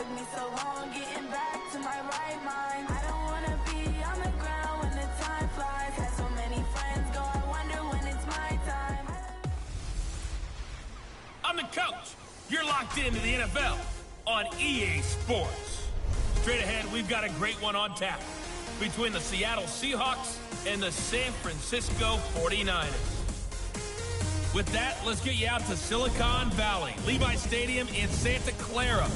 took me so long getting back to my right mind. I don't wanna be on the ground when the time flies. Had so many friends go, I wonder when it's my time. I'm the coach. You're locked into the NFL on EA Sports. Straight ahead, we've got a great one on tap between the Seattle Seahawks and the San Francisco 49ers. With that, let's get you out to Silicon Valley, Levi Stadium in Santa Clara,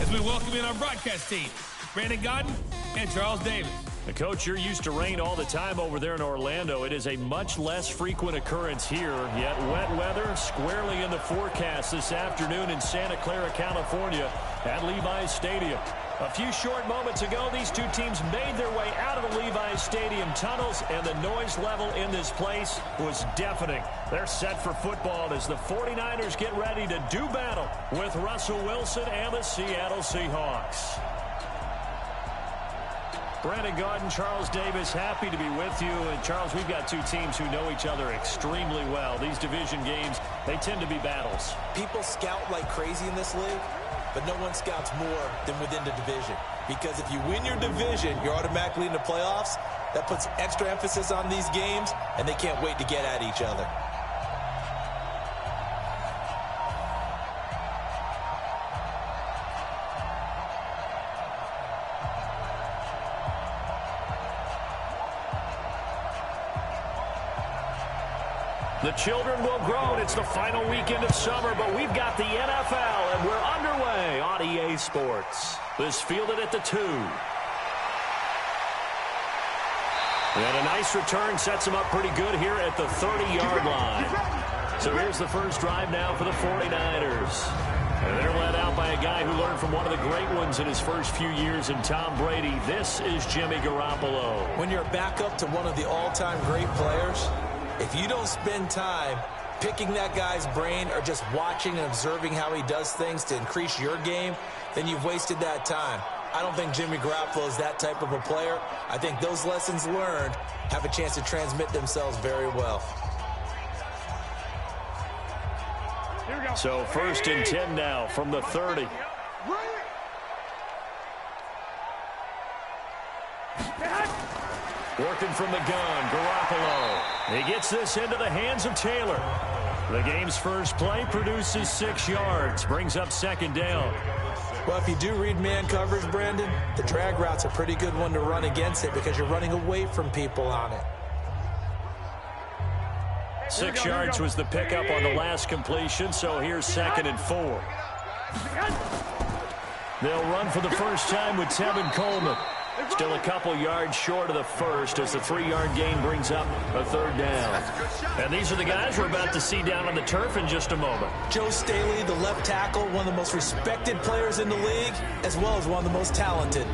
as we welcome in our broadcast team, Brandon Godden and Charles Davis. The coach, you're used to rain all the time over there in Orlando. It is a much less frequent occurrence here, yet wet weather squarely in the forecast this afternoon in Santa Clara, California at Levi Stadium. A few short moments ago, these two teams made their way out of the Levi Stadium tunnels, and the noise level in this place was deafening. They're set for football as the 49ers get ready to do battle with Russell Wilson and the Seattle Seahawks. Brandon Godden, Charles Davis, happy to be with you. And Charles, we've got two teams who know each other extremely well. These division games, they tend to be battles. People scout like crazy in this league, but no one scouts more than within the division. Because if you win your division, you're automatically in the playoffs. That puts extra emphasis on these games, and they can't wait to get at each other. The children will grow, and it's the final weekend of summer, but we've got the NFL, and we're underway on EA Sports. This fielded at the 2. And a nice return sets them up pretty good here at the 30-yard line. So here's the first drive now for the 49ers. And they're led out by a guy who learned from one of the great ones in his first few years in Tom Brady. This is Jimmy Garoppolo. When you're a backup to one of the all-time great players, if you don't spend time picking that guy's brain or just watching and observing how he does things to increase your game, then you've wasted that time. I don't think Jimmy Garoppolo is that type of a player. I think those lessons learned have a chance to transmit themselves very well. So 1st and 10 now from the 30. Working from the gun, Garoppolo. He gets this into the hands of Taylor. The game's first play produces 6 yards, brings up 2nd down. Well, if you do read man coverage, Brandon, the drag route's a pretty good one to run against it because you're running away from people on it. 6 yards was the pickup on the last completion, so here's 2nd and 4. They'll run for the first time with Tevin Coleman. Still a couple yards short of the first as the 3-yard gain brings up a 3rd down. And these are the guys we're about to see down on the turf in just a moment. Joe Staley, the left tackle, one of the most respected players in the league, as well as one of the most talented.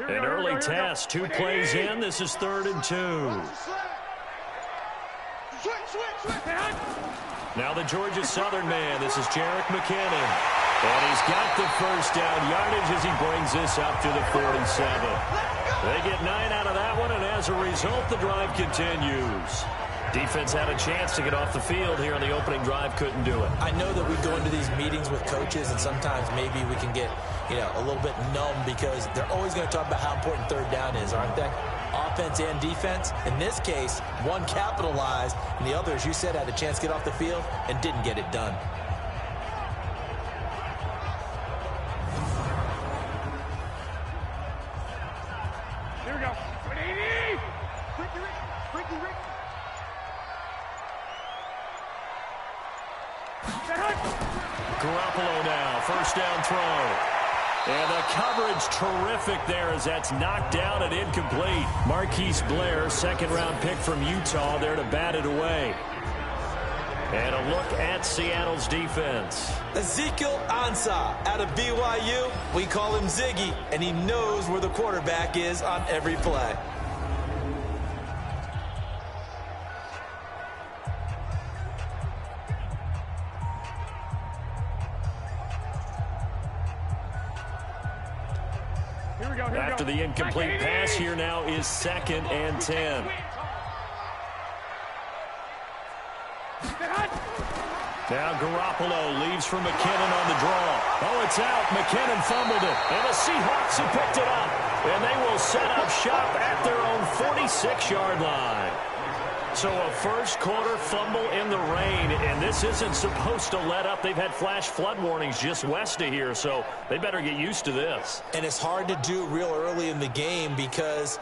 An early task, 2 plays in. This is 3rd and 2. Now the Georgia Southern man. This is Jerick McKinnon. And he's got the first down yardage as he brings this up to the 47. They get 9 out of that one, and as a result, the drive continues. Defense had a chance to get off the field here on the opening drive, couldn't do it. I know that we go into these meetings with coaches, and sometimes maybe we can get, a little bit numb because they're always going to talk about how important 3rd down is, aren't they? Offense and defense. In this case, one capitalized, and the other, as you said, had a chance to get off the field and didn't get it done. Here we go. Garoppolo now, first down throw. And the coverage terrific there as that's knocked down and incomplete. Marquise Blair, 2nd-round pick from Utah, there to bat it away. And a look at Seattle's defense. Ezekiel Ansah out of BYU. We call him Ziggy, and he knows where the quarterback is on every play. After the incomplete pass, here now is 2nd and 10. Now Garoppolo leaves for McKinnon on the draw. Oh, it's out. McKinnon fumbled it. And the Seahawks have picked it up. And they will set up shop at their own 46-yard line. So a first-quarter fumble in the rain, and this isn't supposed to let up. They've had flash flood warnings just west of here, so they better get used to this. And it's hard to do real early in the game because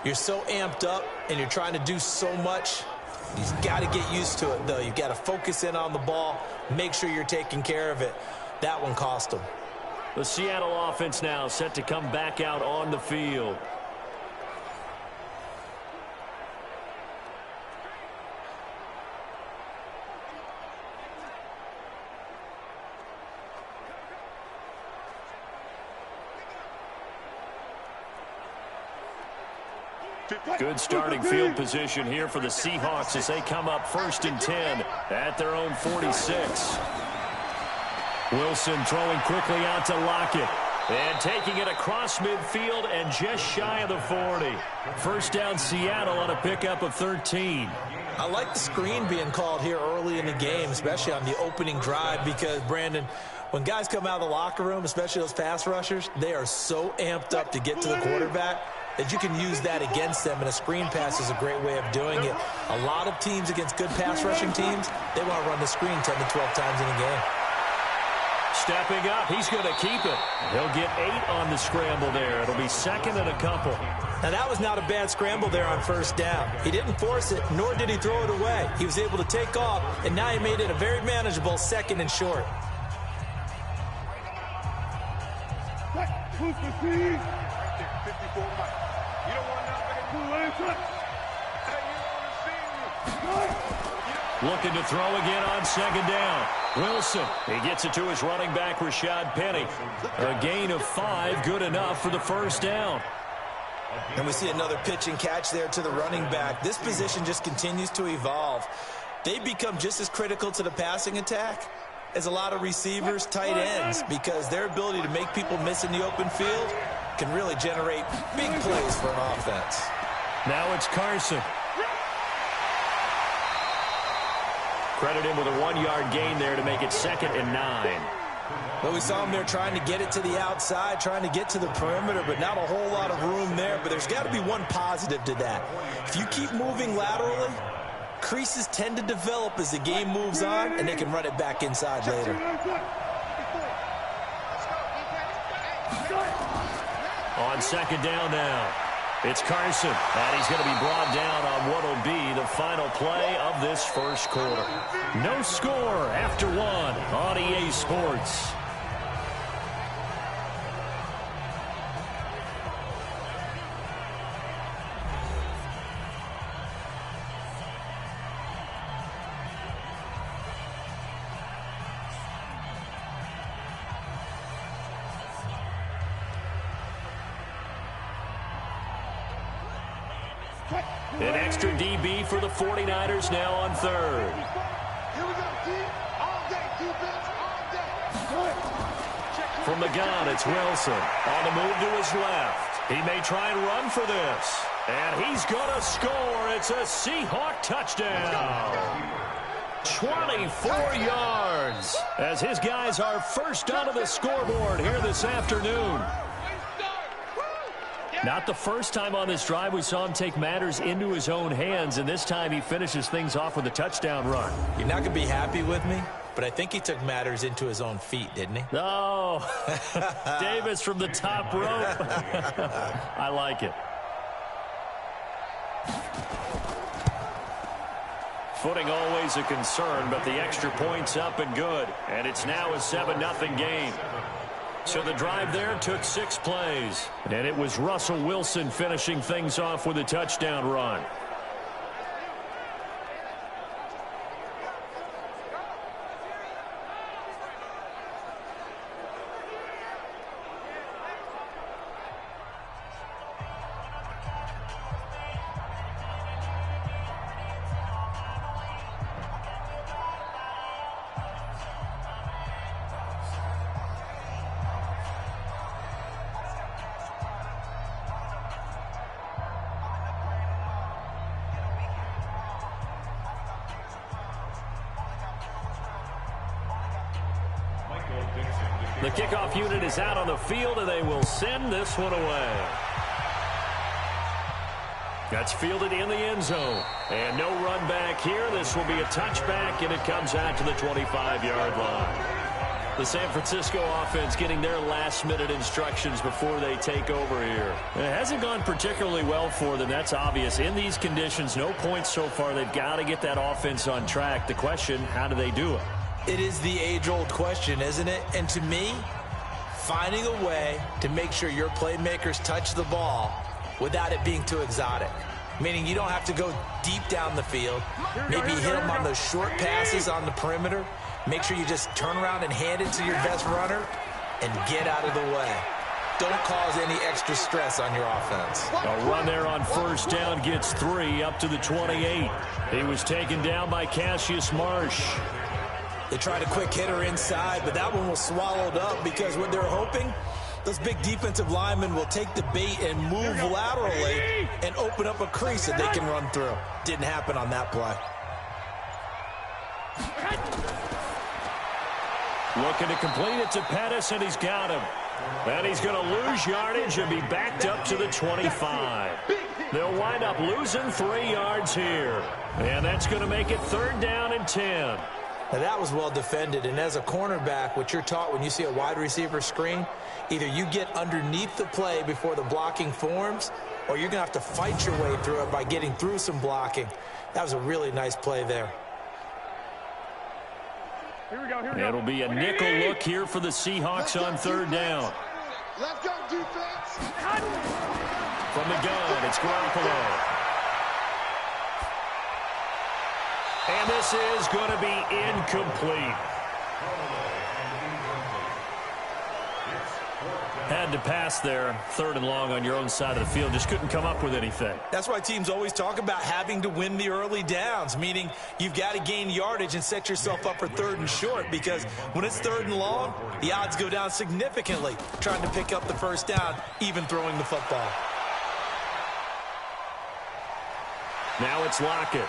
you're so amped up and you're trying to do so much. You've got to get used to it, though. You've got to focus in on the ball, make sure you're taking care of it. That one cost them. The Seattle offense now set to come back out on the field. Good starting field position here for the Seahawks as they come up 1st and 10 at their own 46. Wilson throwing quickly out to Lockett. And taking it across midfield and just shy of the 40. First down Seattle on a pickup of 13. I like the screen being called here early in the game, especially on the opening drive, because, Brandon, when guys come out of the locker room, especially those pass rushers, they are so amped up to get to the quarterback that you can use that against them, and a screen pass is a great way of doing it. A lot of teams against good pass rushing teams, they want to run the screen 10 to 12 times in a game. Stepping up, he's going to keep it. He'll get 8 on the scramble there. It'll be 2nd and a couple. Now, that was not a bad scramble there on first down. He didn't force it, nor did he throw it away. He was able to take off, and now he made it a very manageable 2nd and short. Looking to throw again on 2nd down. Wilson, he gets it to his running back, Rashad Penny. A gain of 5, good enough for the first down. And we see another pitch and catch there to the running back. This position just continues to evolve. They become just as critical to the passing attack as a lot of receivers, tight ends, because their ability to make people miss in the open field can really generate big plays for an offense. Now it's Carson. Credit him with a 1-yard gain there to make it 2nd and 9. Well, we saw him there trying to get it to the outside, trying to get to the perimeter, but not a whole lot of room there. But there's got to be one positive to that. If you keep moving laterally, creases tend to develop as the game moves on, and they can run it back inside later. On 2nd down now, it's Carson, and he's going to be brought down on what will be the final play of this first quarter. No score after 1 on EA Sports. An extra DB for the 49ers now on 3rd. From the gun, it's Wilson. On the move to his left. He may try and run for this. And he's going to score. It's a Seahawk touchdown. 24 yards as his guys are first onto the scoreboard here this afternoon. Not the first time on this drive we saw him take matters into his own hands, and this time he finishes things off with a touchdown run. You're not going to be happy with me, but I think he took matters into his own feet, didn't he? Oh, Davis from the top rope. I like it. Footing always a concern, but the extra point's up and good, and it's now a 7-0 game. So the drive there took 6 plays, and it was Russell Wilson finishing things off with a touchdown run. The kickoff unit is out on the field, and they will send this one away. That's fielded in the end zone. And no run back here. This will be a touchback, and it comes out to the 25-yard line. The San Francisco offense getting their last-minute instructions before they take over here. It hasn't gone particularly well for them. That's obvious. In these conditions, no points so far. They've got to get that offense on track. The question, how do they do it? It is the age-old question, isn't it? And to me, finding a way to make sure your playmakers touch the ball without it being too exotic. Meaning you don't have to go deep down the field. Maybe hit them on those short passes on the perimeter. Make sure you just turn around and hand it to your best runner and get out of the way. Don't cause any extra stress on your offense. A run there on first down gets 3 up to the 28. He was taken down by Cassius Marsh. They tried a quick hitter inside, but that one was swallowed up because what they're hoping, those big defensive linemen will take the bait and move laterally and open up a crease that they can run through. Didn't happen on that play. Looking to complete it to Pettis, and he's got him. And he's going to lose yardage and be backed up to the 25. They'll wind up losing 3 yards here. And that's going to make it 3rd down and 10. Now that was well defended, and as a cornerback, what you're taught when you see a wide receiver screen, either you get underneath the play before the blocking forms, or you're going to have to fight your way through it by getting through some blocking. That was a really nice play there. Here we go. It'll be a nickel look here for the Seahawks on 3rd down. Let's go, defense. From the gun, it's Garoppolo. And this is going to be incomplete. Had to pass there, 3rd and long on your own side of the field. Just couldn't come up with anything. That's why teams always talk about having to win the early downs, meaning you've got to gain yardage and set yourself up for 3rd and short, because when it's 3rd and long, the odds go down significantly trying to pick up the first down, even throwing the football. Now it's Lockett.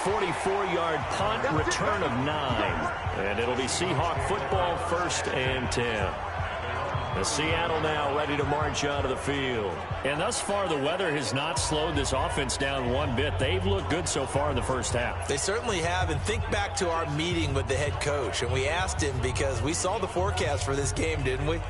44-yard punt, return of 9. And it'll be Seahawk football, 1st and 10. The Seattle now ready to march out of the field. And thus far, the weather has not slowed this offense down one bit. They've looked good so far in the first half. They certainly have. And think back to our meeting with the head coach. And we asked him, because we saw the forecast for this game, didn't we?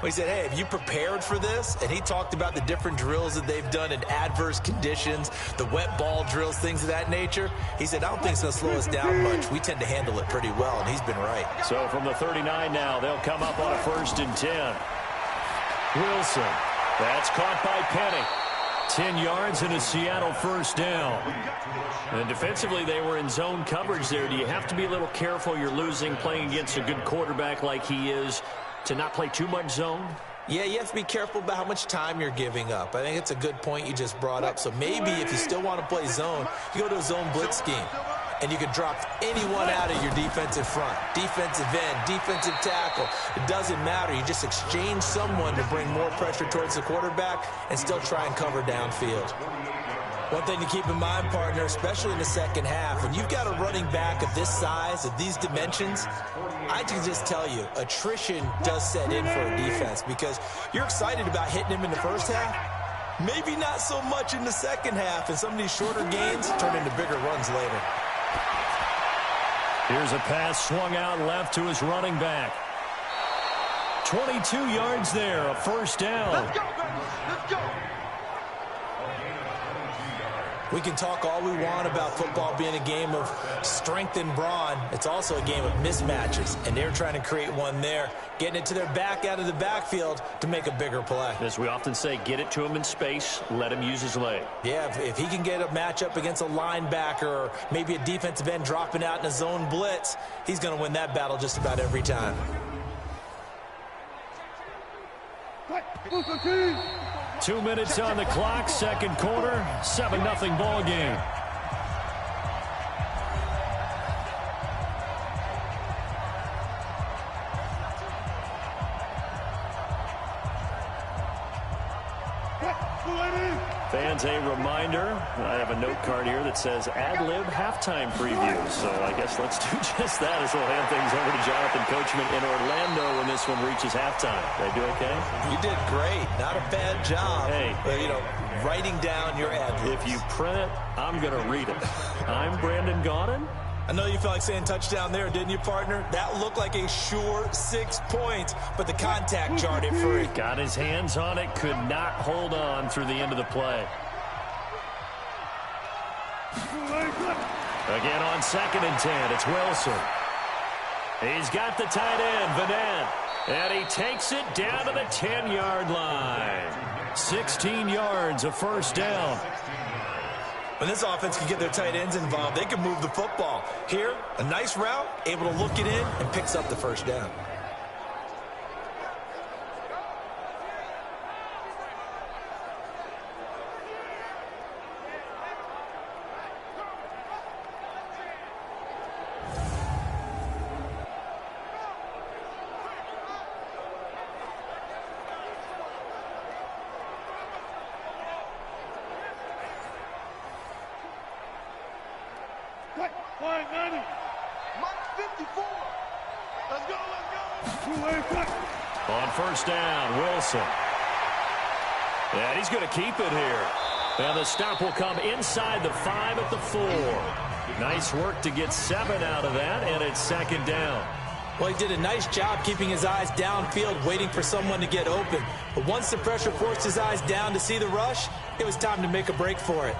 We said, hey, have you prepared for this? And he talked about the different drills that they've done in adverse conditions, the wet ball drills, things of that nature. He said, I don't think it's going to slow us down much. We tend to handle it pretty well, and he's been right. So from the 39 now, they'll come up on a 1st and 10. Wilson. That's caught by Penny. 10 yards and a Seattle 1st down. And defensively, they were in zone coverage there. Do you have to be a little careful? You're losing, playing against a good quarterback like he is, to not play too much zone? Yeah, you have to be careful about how much time you're giving up. I think it's a good point you just brought up. So maybe if you still want to play zone, you go to a zone blitz scheme, and you can drop anyone out of your defensive front, defensive end, defensive tackle. It doesn't matter. You just exchange someone to bring more pressure towards the quarterback and still try and cover downfield. One thing to keep in mind, partner, especially in the second half, when you've got a running back of this size, of these dimensions, I can just tell you, attrition does set in for a defense, because you're excited about hitting him in the first half, maybe not so much in the second half, and some of these shorter gains turn into bigger runs later. Here's a pass swung out left to his running back. 22 yards there, a 1st down. Let's go, baby. Let's go. We can talk all we want about football being a game of strength and brawn. It's also a game of mismatches, and they're trying to create one there, getting it to their back out of the backfield to make a bigger play. As we often say, get it to him in space, let him use his leg. Yeah, if he can get a matchup against a linebacker or maybe a defensive end dropping out in a zone blitz, he's going to win that battle just about every time. 2 minutes on the clock, 2nd quarter, 7-0 ball game. Fans, a reminder, I have a note card here that says ad-lib halftime preview. So I guess let's do just that as we'll hand things over to Jonathan Coachman in Orlando when this one reaches halftime. Did I do okay? You did great. Not a bad job. Hey. Writing down your ad-libs. If you print it, I'm going to read it. I'm Brandon Gaudin. I know you felt like saying touchdown there, didn't you, partner? That looked like a sure 6 points, but the contact jarred it free. Got his hands on it, could not hold on through the end of the play. Again on 2nd and 10, it's Wilson. He's got the tight end, Vanette, and he takes it down to the 10-yard line. 16 yards, a first down. When this offense can get their tight ends involved, they can move the football. Here, a nice route, able to look it in, and picks up the first down. On first down, Wilson. And he's going to keep it here. And the stop will come inside the 5 at the 4. Nice work to get 7 out of that, and it's 2nd down. Well, he did a nice job keeping his eyes downfield, waiting for someone to get open. But once the pressure forced his eyes down to see the rush, it was time to make a break for it.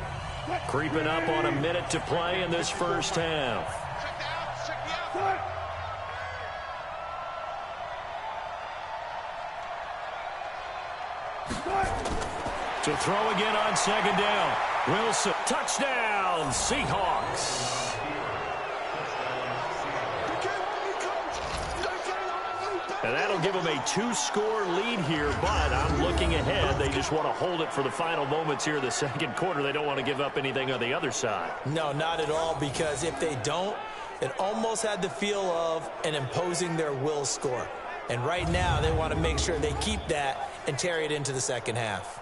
Creeping up on a minute to play in this first half. To throw again on 2nd down. Wilson, touchdown, Seahawks. And that'll give them a 2-score lead here, but I'm looking ahead. They just want to hold it for the final moments here in the 2nd quarter. They don't want to give up anything on the other side. No, not at all, because if they don't, it almost had the feel of an imposing their will score. And right now, they want to make sure they keep that and carry it into the 2nd half.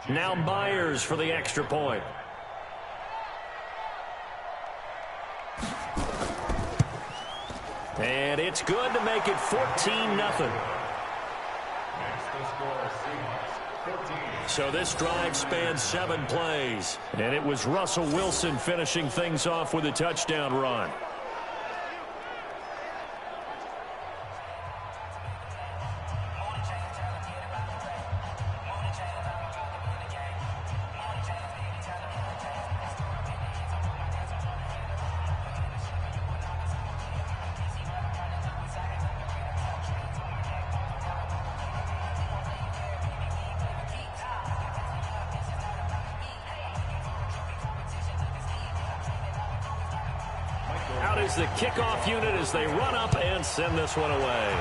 Now Myers for the extra point. And it's good to make it 14-0. So this drive spans 7 plays. And it was Russell Wilson finishing things off with a touchdown run. Out is the kickoff unit as they run up and send this one away.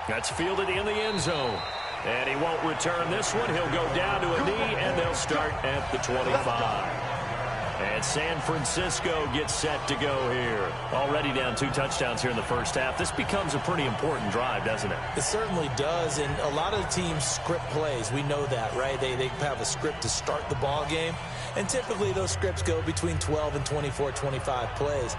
That's fielded in the end zone. And he won't return this one. He'll go down to a knee, and they'll start at the 25. And San Francisco gets set to go here. Already down 2 touchdowns here in the first half. This becomes a pretty important drive, doesn't it? It certainly does, and a lot of teams script plays. We know that, right? They have a script to start the ball game, and typically those scripts go between 12 and 24, 25 plays.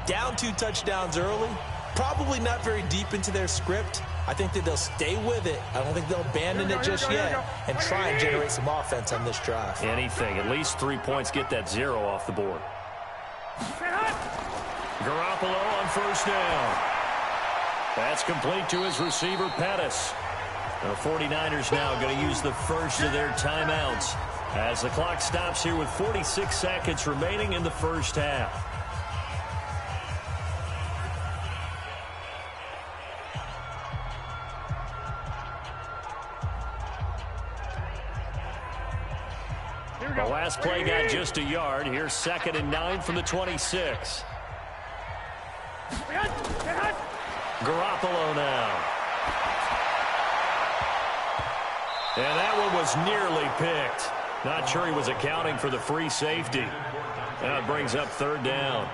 Down 2 touchdowns early, probably not very deep into their script. I think that they'll stay with it. I don't think they'll abandon it just yet and try and generate some offense on this drive. Anything. At least 3 points, get that 0 off the board. Garoppolo on first down. That's complete to his receiver, Pettis. The 49ers now going to use the first of their timeouts as the clock stops here with 46 seconds remaining in the first half. The last play got just a yard. Here's 2nd and 9 from the 26. Garoppolo now. And that one was nearly picked. Not sure he was accounting for the free safety. Now it brings up 3rd down.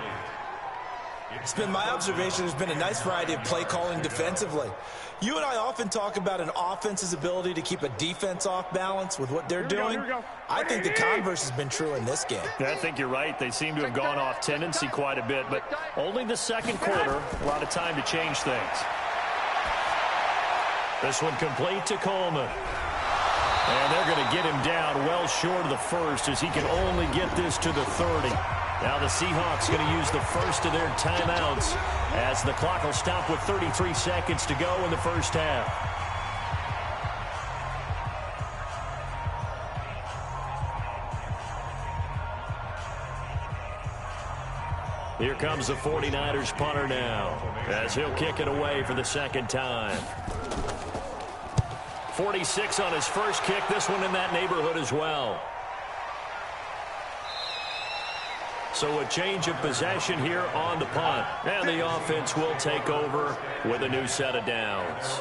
It's been my observation there's been a nice variety of play calling defensively. You and I often talk about an offense's ability to keep a defense off balance with what they're doing. I think the converse has been true in this game. I think you're right. They seem to have gone off tendency quite a bit, but only the second quarter, a lot of time to change things. This one complete to Coleman. And they're going to get him down well short of the first as he can only get this to the 30. Now the Seahawks going to use the first of their timeouts as the clock will stop with 33 seconds to go in the first half. Here comes the 49ers punter now as he'll kick it away for the second time. 46 on his first kick, this one in that neighborhood as well. So a change of possession here on the punt. And the offense will take over with a new set of downs.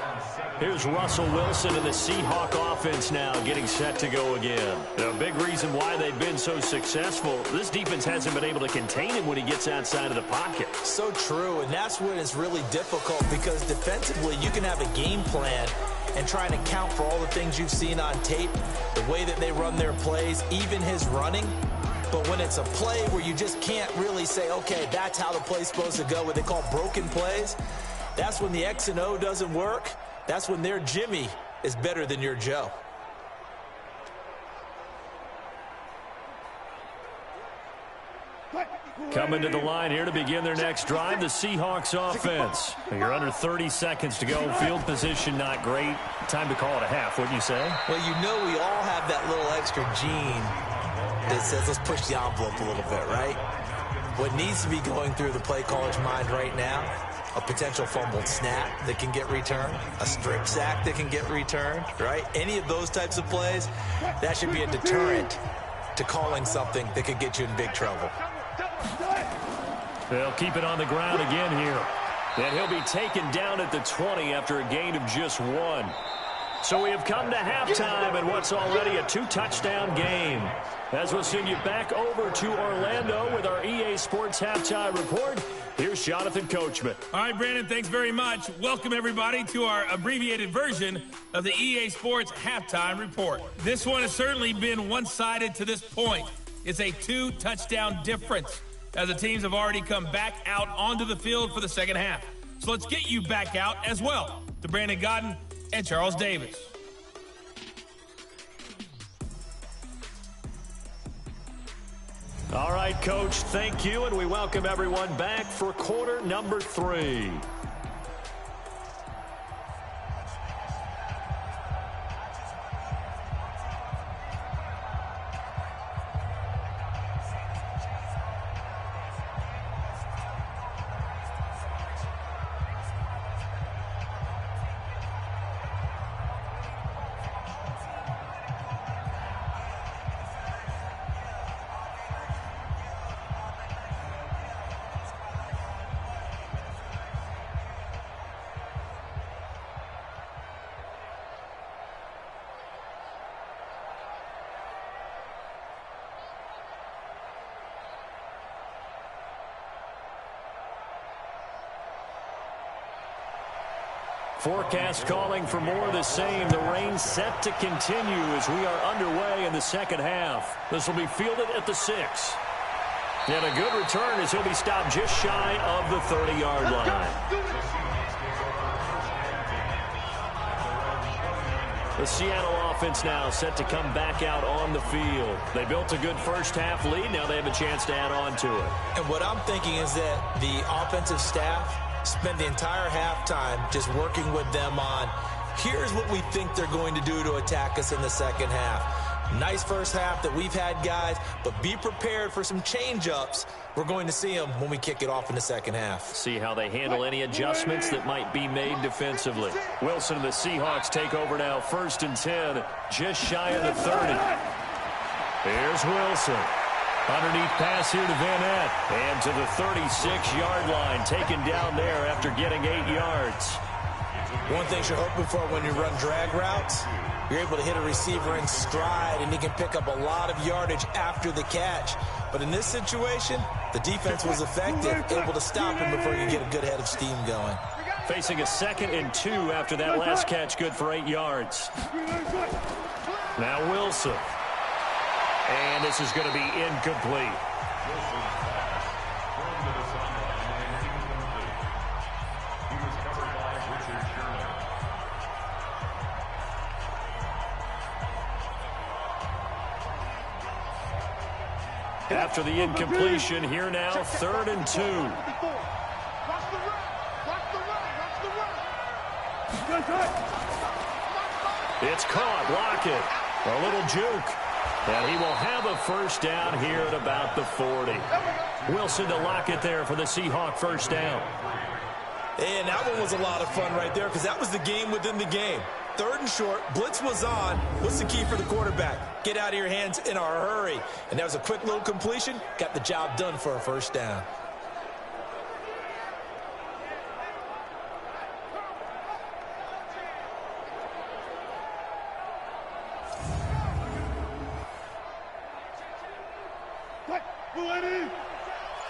Here's Russell Wilson and the Seahawk offense now getting set to go again. A big reason why they've been so successful, this defense hasn't been able to contain him when he gets outside of the pocket. So true, and that's when it's really difficult because defensively you can have a game plan and trying to account for all the things you've seen on tape, the way that they run their plays, even his running. But when it's a play where you just can't really say, okay, that's how the play's supposed to go, what they call broken plays, that's when the X and O doesn't work. That's when their Jimmy is better than your Joe. Coming to the line here to begin their next drive, the Seahawks offense. You're under 30 seconds to go. Field position not great. Time to call it a half, wouldn't you say? Well, you know we all have that little extra gene that says let's push the envelope a little bit, right? What needs to be going through the play caller's mind right now, a potential fumbled snap that can get returned, a strip sack that can get returned, right? Any of those types of plays, that should be a deterrent to calling something that could get you in big trouble. They'll keep it on the ground again here. And he'll be taken down at the 20 after a gain of just 1. So we have come to halftime in what's already a 2-touchdown game. As we'll send you back over to Orlando with our EA Sports Halftime Report, here's Jonathan Coachman. All right, Brandon, thanks very much. Welcome, everybody, to our abbreviated version of the EA Sports Halftime Report. This one has certainly been one-sided to this point. It's a 2-touchdown difference as the teams have already come back out onto the field for the second half. So let's get you back out as well to Brandon Godden and Charles Davis. All right, Coach, thank you, and we welcome everyone back for quarter number 3. Forecast calling for more of the same. The rain set to continue as we are underway in the second half. This will be fielded at the 6. And a good return as he'll be stopped just shy of the 30-yard line. The Seattle offense now set to come back out on the field. They built a good first half lead. Now they have a chance to add on to it. And what I'm thinking is that the offensive staff spent the entire halftime just working with them on, here's what we think they're going to do to attack us in the second half. Nice first half that we've had, guys, but be prepared for some change-ups. We're going to see them when we kick it off in the second half. See how they handle any adjustments that might be made defensively. Wilson and the Seahawks take over now, 1st and 10, just shy of the 30. Here's Wilson. Underneath pass here to Van Ness. And to the 36-yard line, taken down there after getting 8 yards. One thing you're hoping for when you run drag routes, you're able to hit a receiver in stride, and he can pick up a lot of yardage after the catch. But in this situation, the defense was effective, able to stop him before he could get a good head of steam going. Facing a 2nd and 2 after that last catch, good for 8 yards. Now Wilson. And this is going to be incomplete. After the incompletion, here now, 3rd and 2. It's caught. Lockett. A little juke. And he will have a first down here at about the 40. Wilson to Lockett there for the Seahawk first down. And that one was a lot of fun right there because that was the game within the game. 3rd and short, blitz was on. What's the key for the quarterback? Get out of your hands in a hurry. And that was a quick little completion. Got the job done for a first down.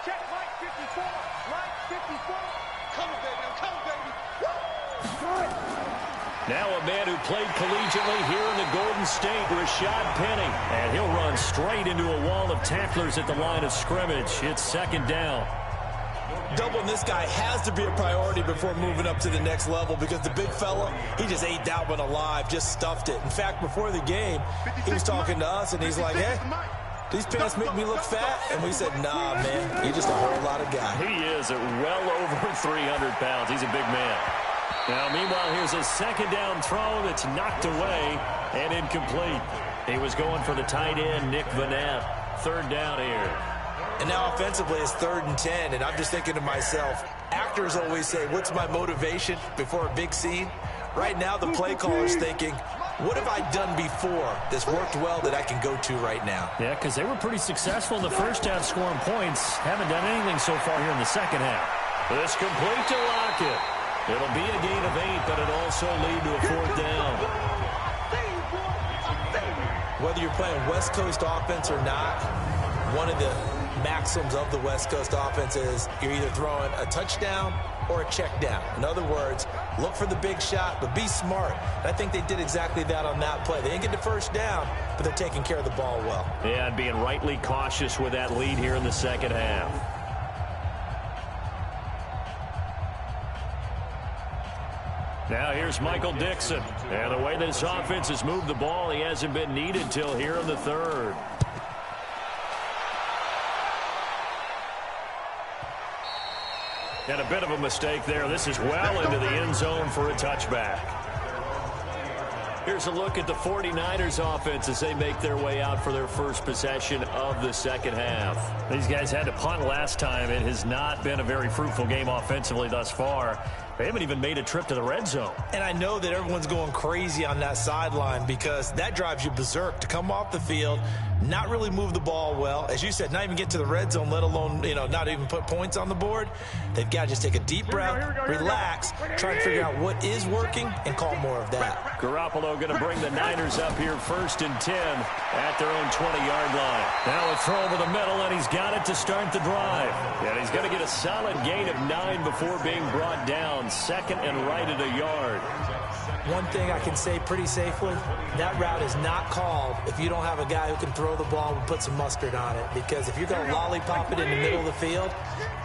Check right 54. Right 54. Come on, baby. Come on, baby. Now a man who played collegiately here in the Golden State, Rashad Penny. And he'll run straight into a wall of tacklers at the line of scrimmage. It's 2nd down. Doubling this guy has to be a priority before moving up to the next level because the big fella, he just ate that one alive, just stuffed it. In fact, before the game, he was talking to us, and he's like, hey, these pants make me look fat. And we said, nah, man, you're just a whole lot of guy. He is at well over 300 pounds. He's a big man. Now, meanwhile, here's a 2nd down throw that's knocked away and incomplete. He was going for the tight end, Nick Vanette. 3rd down here. And now offensively it's 3rd and 10, and I'm just thinking to myself, actors always say, what's my motivation before a big scene? Right now the play caller's thinking, what have I done before that's worked well that I can go to right now? Yeah, because they were pretty successful in the first half scoring points. Haven't done anything so far here in the second half. This complete to Lockett. It'll be a gain of 8, but it'll also lead to a 4th down. Whether you're playing West Coast offense or not, one of the maxims of the West Coast offense is you're either throwing a touchdown or a check down. In other words, look for the big shot, but be smart. And I think they did exactly that on that play. They didn't get the first down, but they're taking care of the ball well. Yeah, and being rightly cautious with that lead here in the second half. Now here's Michael Dixon. And the way this offense has moved the ball, he hasn't been needed till here in the 3rd. And a bit of a mistake there. This is well into the end zone for a touchback. Here's a look at the 49ers offense as they make their way out for their first possession of the second half. These guys had to punt last time. It has not been a very fruitful game offensively thus far. They haven't even made a trip to the red zone. And I know that everyone's going crazy on that sideline because that drives you berserk to come off the field, not really move the ball well. As you said, not even get to the red zone, let alone, not even put points on the board. They've got to just take a deep breath, relax, try and figure out what is working and call more of that. Garoppolo going to bring the Niners up here 1st and 10 at their own 20-yard line. Now a throw over the middle, and he's got it to start the drive. And he's going to get a solid gain of 9 before being brought down. 2nd and right at a yard. One thing I can say pretty safely, that route is not called if you don't have a guy who can throw the ball and put some mustard on it. Because if you're going to lollipop it in the middle of the field,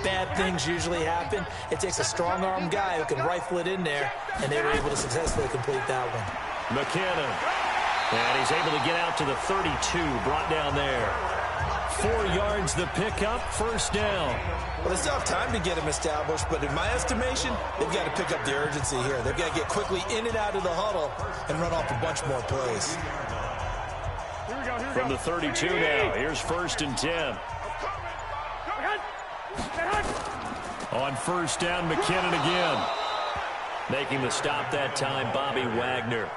bad things usually happen. It takes a strong-arm guy who can rifle it in there, and they were able to successfully complete that one. McKinnon. And he's able to get out to the 32, brought down there. 4 yards the pickup, first down. Well, they still have time to get him established, but in my estimation, they've got to pick up the urgency here. They've got to get quickly in and out of the huddle and run off a bunch more plays. From the 32 now, here's 1st and 10. On first down, McKinnon again. Making the stop that time, Bobby Wagner.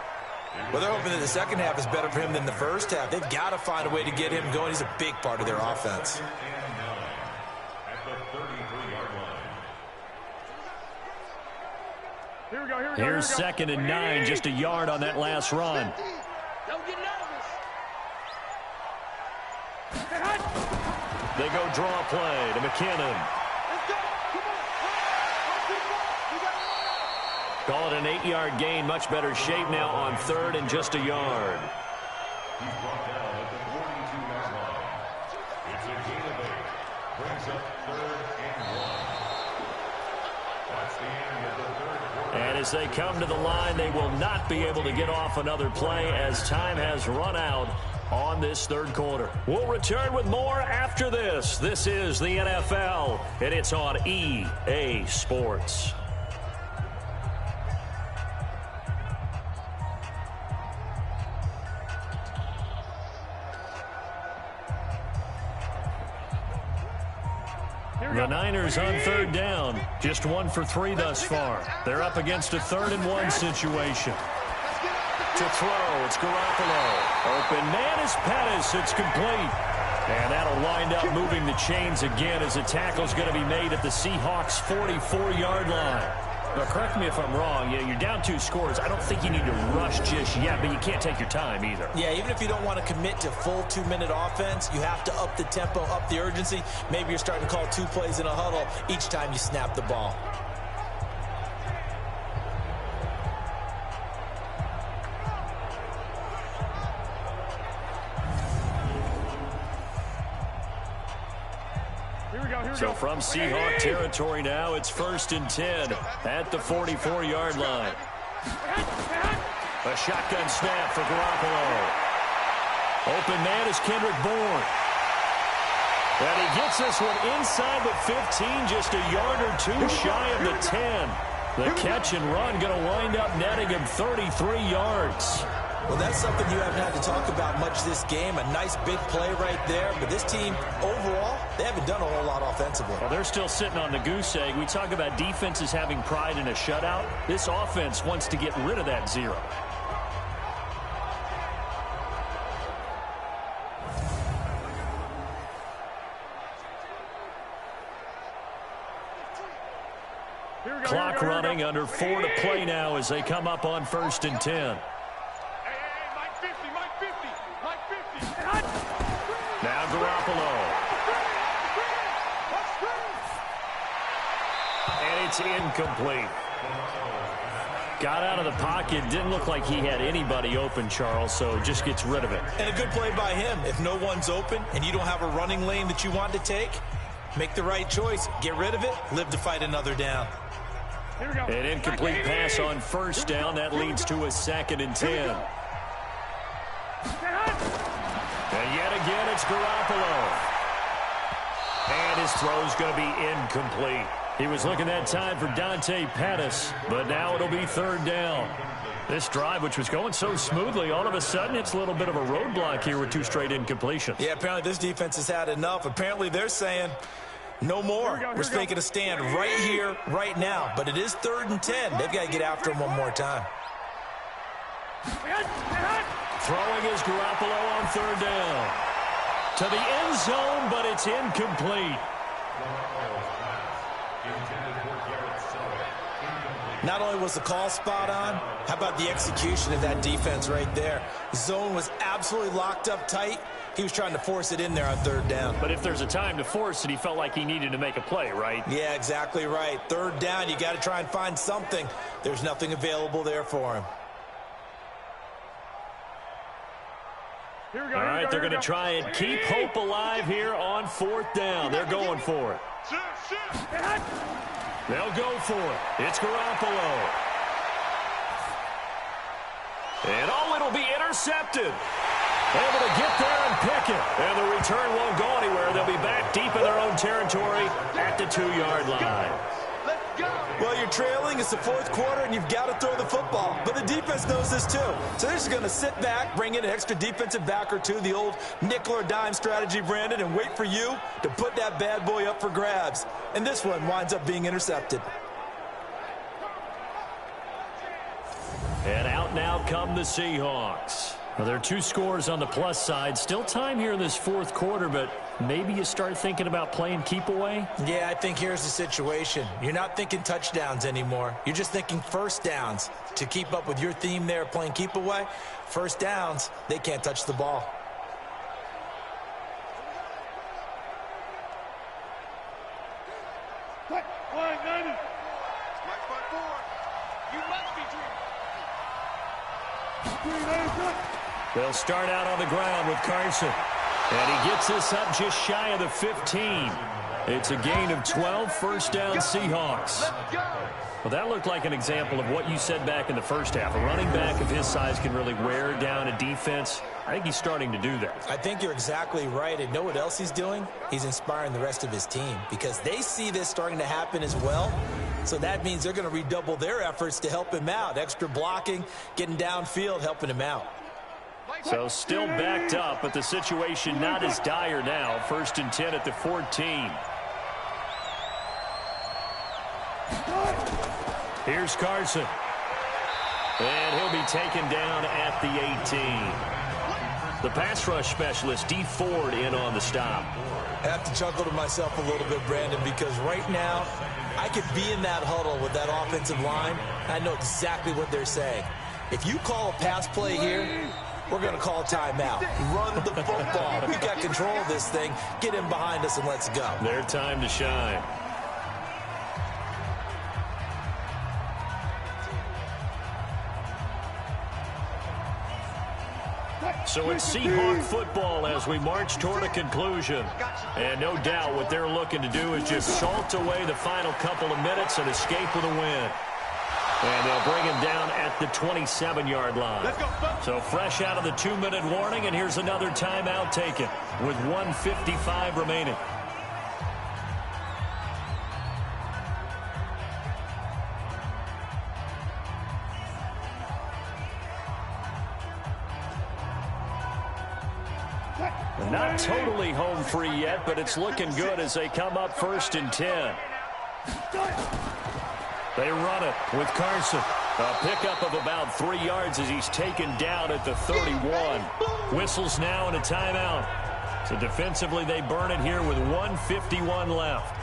Well, they're hoping that the second half is better for him than the first half. They've got to find a way to get him going. He's a big part of their offense. Here's 2nd and 9, just a yard on that last run. Don't get nervous. They go draw play to McKinnon. Let's go. Come on. You got it. Call it an 8-yard gain. Much better shape now on third and just a yard. He's brought down at the 42-yard line. It's a gain of 8. Brings up 3rd and 1. That's the end of the third quarter. And as they come to the line, they will not be able to get off another play as time has run out on this third quarter. We'll return with more after this. This is the NFL, and it's on EA Sports. The Niners on third down, just 1 for 3 thus far. They're up against a 3rd and 1 situation. To throw, it's Garoppolo. Open man is Pettis. It's complete. And that'll wind up moving the chains again as a tackle's going to be made at the Seahawks' 44-yard line. Now, correct me if I'm wrong. You're down 2 scores. I don't think you need to rush just yet, but you can't take your time either. Yeah, even if you don't want to commit to full 2-minute offense, you have to up the tempo, up the urgency. Maybe you're starting to call 2 plays in a huddle each time you snap the ball. So from Seahawk territory now, it's 1st and 10 at the 44-yard line. A shotgun snap for Garoppolo. Open man is Kendrick Bourne. And he gets this one inside the 15, just a yard or 2 shy of the 10. The catch and run going to wind up netting him 33 yards. Well, that's something you haven't had to talk about much this game. A nice big play right there. But this team, overall, they haven't done a whole lot offensively. Well, they're still sitting on the goose egg. We talk about defenses having pride in a shutout. This offense wants to get rid of that 0. Clock running, under 4 to play now as they come up on 1st and 10. Now Garoppolo. And it's incomplete. Got out of the pocket. Didn't look like he had anybody open, Charles, so just gets rid of it. And a good play by him. If no one's open and you don't have a running lane that you want to take, make the right choice. Get rid of it. Live to fight another down. An incomplete pass on 1st down. That leads to a 2nd and 10. And yet again, it's Garoppolo. And his throw's going to be incomplete. He was looking that time for Dante Pettis, but now it'll be 3rd down. This drive, which was going so smoothly, all of a sudden it's a little bit of a roadblock here with 2 straight incompletions. Yeah, apparently this defense has had enough. Apparently they're saying, no more. We're taking a stand right here, right now. But it is 3rd and 10. They've got to get after him one more time. Throwing is Garoppolo on 3rd down. To the end zone, but it's incomplete. Not only was the call spot on, how about the execution of that defense right there? Zone was absolutely locked up tight. He was trying to force it in there on 3rd down. But if there's a time to force it, he felt like he needed to make a play, right? Yeah, exactly right. 3rd down, you got to try and find something. There's nothing available there for him. All right, they're going to try and keep hope alive here on 4th down. They're going for it. They'll go for it. It's Garoppolo. And it'll be intercepted. Able to get there and pick it. And the return won't go anywhere. They'll be back deep in their own territory at the 2-yard line. Well, you're trailing. It's the 4th quarter, and you've got to throw the football. But the defense knows this, too. So they're just going to sit back, bring in an extra defensive back or 2, the old nickel or dime strategy, Brandon, and wait for you to put that bad boy up for grabs. And this one winds up being intercepted. And out now come the Seahawks. Well, there are 2 scores on the plus side. Still time here in this 4th quarter, but maybe you start thinking about playing keep away? Yeah, I think here's the situation. You're not thinking touchdowns anymore. You're just thinking 1st downs. To keep up with your theme there, playing keep away, 1st downs, they can't touch the ball. They'll start out on the ground with Carson. And he gets this up just shy of the 15. It's a gain of 12, first down Seahawks. Well, that looked like an example of what you said back in the first half. A running back of his size can really wear down a defense. I think he's starting to do that. I think you're exactly right. And know what else he's doing? He's inspiring the rest of his team because they see this starting to happen as well. So that means they're going to redouble their efforts to help him out. Extra blocking, getting downfield, helping him out. So still backed up, but the situation not as dire now. 1st and 10 at the 14. Here's Carson. And he'll be taken down at the 18. The pass rush specialist, D. Ford, in on the stop. I have to chuckle to myself a little bit, Brandon, because right now I could be in that huddle with that offensive line. I know exactly what they're saying. If you call a pass play here, we're going to call timeout. Run the football. We've got control of this thing. Get in behind us and let's go. Their time to shine. So it's Seahawk football as we march toward a conclusion. And no doubt what they're looking to do is just salt away the final couple of minutes and escape with a win. And they'll bring him down at the 27-yard line. So fresh out of the 2-minute warning, and here's another timeout taken with 1:55 remaining. Not totally home free yet, but it's looking good as they come up 1st and 10. They run it with Carson. A pickup of about 3 yards as he's taken down at the 31. Whistles now and a timeout. So defensively they burn it here with 1:51 left.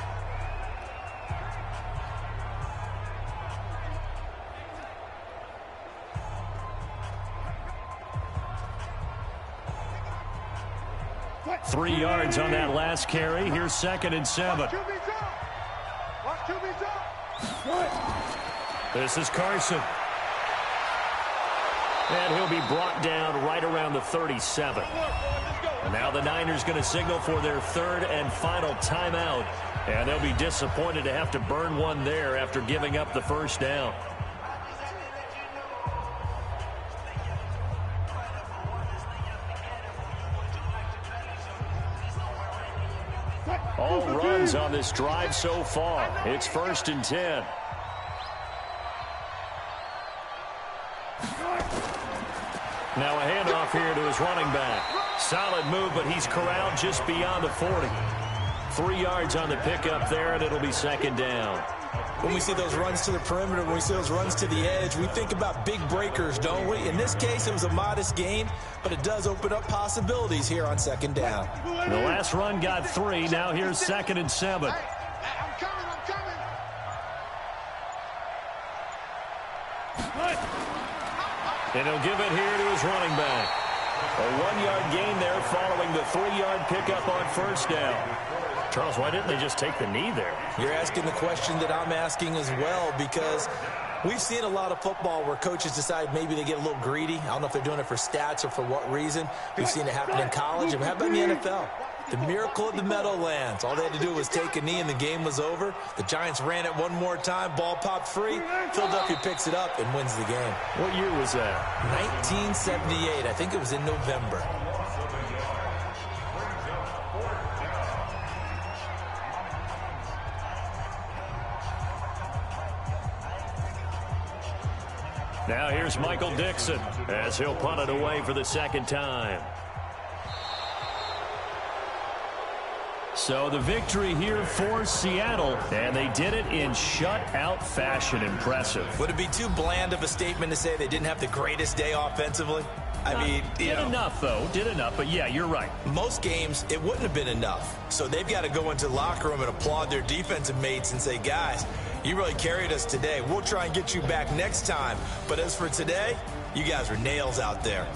Three yards on that last carry. Here's 2nd and 7. This is Carson. And he'll be brought down right around the 37. And now the Niners going to signal for their 3rd and final timeout. And they'll be disappointed to have to burn one there after giving up the first down. All runs on this drive so far. It's 1st and 10. Now a handoff here to his running back. Solid move, but he's corralled just beyond the 40. 3 yards on the pickup there, and it'll be 2nd down. When we see those runs to the perimeter, when we see those runs to the edge, we think about big breakers, don't we? In this case, it was a modest gain, but it does open up possibilities here on 2nd down. The last run got 3. Now here's 2nd and 7. I'm coming. And he'll give it here to his running back. A 1-yard gain there following the 3-yard pickup on 1st down. Charles, why didn't they just take the knee there? You're asking the question that I'm asking as well, because we've seen a lot of football where coaches decide maybe they get a little greedy. I don't know if they're doing it for stats or for what reason. We've seen it happen in college. And how about in the NFL? The miracle of the Meadowlands. All they had to do was take a knee and the game was over. The Giants ran it one more time. Ball popped free. Philadelphia picks it up and wins the game. What year was that? 1978. I think it was in November. Now here's Michael Dixon as he'll punt it away for the 2nd time. So the victory here for Seattle, and they did it in shutout fashion. Impressive. Would it be too bland of a statement to say they didn't have the greatest day offensively? I mean, did enough, though. Did enough, but yeah, you're right. Most games, it wouldn't have been enough. So they've got to go into the locker room and applaud their defensive mates and say, guys, you really carried us today. We'll try and get you back next time. But as for today, you guys are nails out there.